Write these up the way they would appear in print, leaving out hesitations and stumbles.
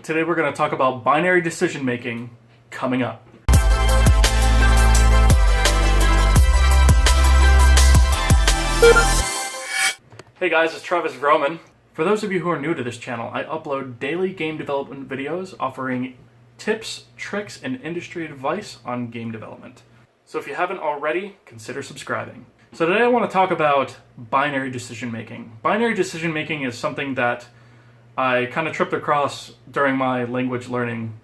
Today we're going to talk about binary decision making coming up. Hey guys, it's Travis Vroman. For those of you who are new to this channel, I upload daily game development videos offering tips, tricks, and industry advice on game development. So if you haven't already, consider subscribing. So today I want to talk about binary decision making. Binary decision making is something that I kind of tripped across during my language learning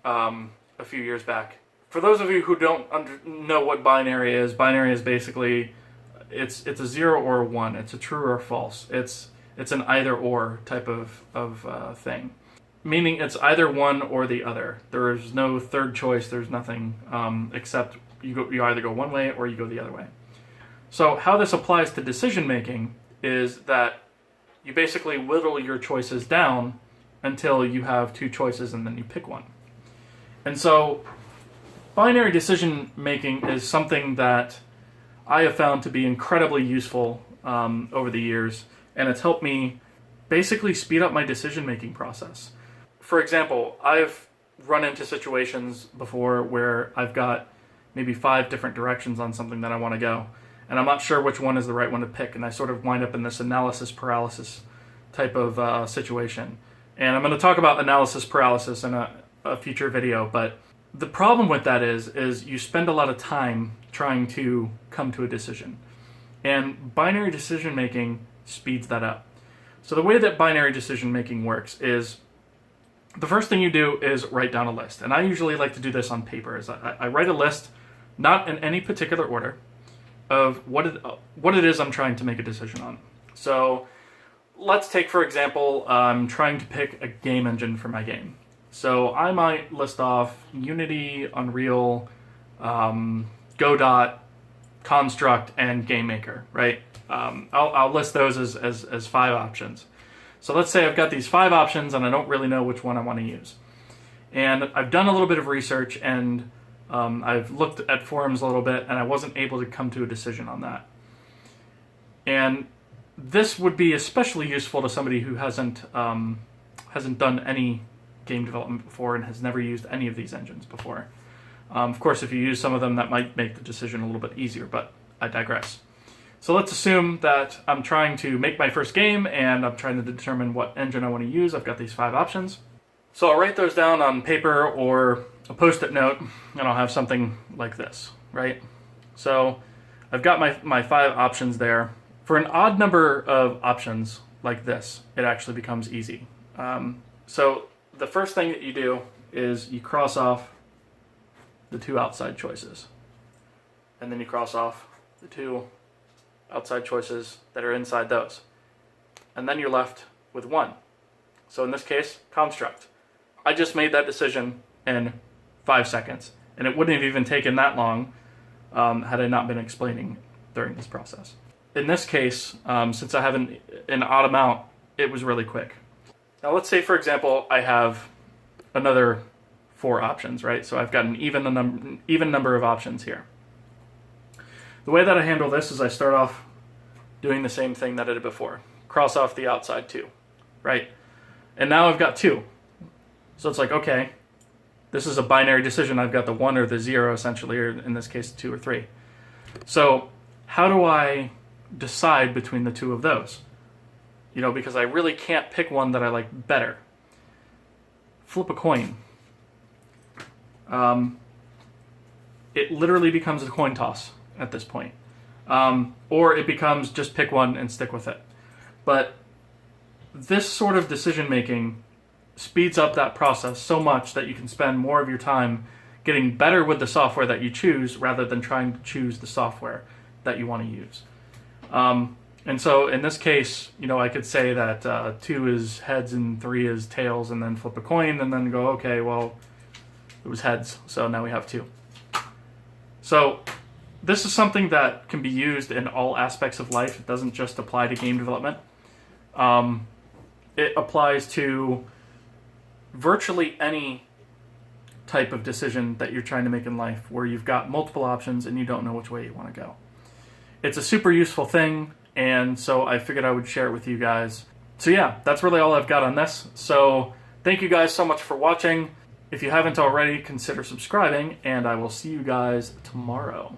a few years back. For those of you who don't know what binary is basically it's a 0 or a 1. It's a true or false. It's an either or type of thing, meaning it's either one or the other. There is no third choice. There's nothing except you either go one way or you go the other way. So how this applies to decision making is that you basically whittle your choices down until you have two choices and then you pick one. And so binary decision making is something that I have found to be incredibly useful over the years, and it's helped me basically speed up my decision making process. For example, I've run into situations before where I've got maybe 5 different directions on something that I want to go, and I'm not sure which one is the right one to pick, and I sort of wind up in this analysis paralysis type of situation. And I'm going to talk about analysis paralysis in a future video, but the problem with that is you spend a lot of time trying to come to a decision, and binary decision making speeds that up. So the way that binary decision making works is the first thing you do is write down a list, and I usually like to do this on paper. I write a list, not in any particular order, of what it is I'm trying to make a decision on. So let's take, for example, I'm trying to pick a game engine for my game. So I might list off Unity, Unreal, Godot, Construct, and GameMaker, right? I'll list those as 5 options. So let's say I've got these 5 options and I don't really know which one I want to use. And I've done a little bit of research and I've looked at forums a little bit and I wasn't able to come to a decision on that. And this would be especially useful to somebody who hasn't done any game development before and has never used any of these engines before. Of course, if you use some of them, that might make the decision a little bit easier, but I digress. So let's assume that I'm trying to make my first game and I'm trying to determine what engine I want to use. I've got these 5 options. So I'll write those down on paper or a post-it note, and I'll have something like this, right? So I've got my 5 options there. For an odd number of options like this, it actually becomes easy. So the first thing that you do is you cross off the 2 outside choices. And then you cross off the 2 outside choices that are inside those. And then you're left with 1. So in this case, Construct. I just made that decision in 5 seconds. And it wouldn't have even taken that long had I not been explaining during this process. In this case, since I have an odd amount, it was really quick. Now let's say, for example, I have another 4 options, right? So I've got an even number of options here. The way that I handle this is I start off doing the same thing that I did before. Cross off the outside 2, right? And now I've got 2. So it's like, okay, this is a binary decision. I've got the 1 or the 0 essentially, or in this case, 2 or 3. So how do I decide between the 2 of those? You know, because I really can't pick one that I like better. Flip a coin. It literally becomes a coin toss at this point. Or it becomes just pick one and stick with it. But this sort of decision making speeds up that process so much that you can spend more of your time getting better with the software that you choose rather than trying to choose the software that you want to use. And so in this case, you know, I could say that 2 is heads and 3 is tails, and then flip a coin and then go, okay, well, it was heads, so now we have 2. So this is something that can be used in all aspects of life. It doesn't just apply to game development. It applies to virtually any type of decision that you're trying to make in life where you've got multiple options and you don't know which way you want to go. It's a super useful thing, and so I figured I would share it with you guys. So yeah, that's really all I've got on this. So Thank you guys so much for watching. If you haven't already, consider subscribing, and I will see you guys tomorrow.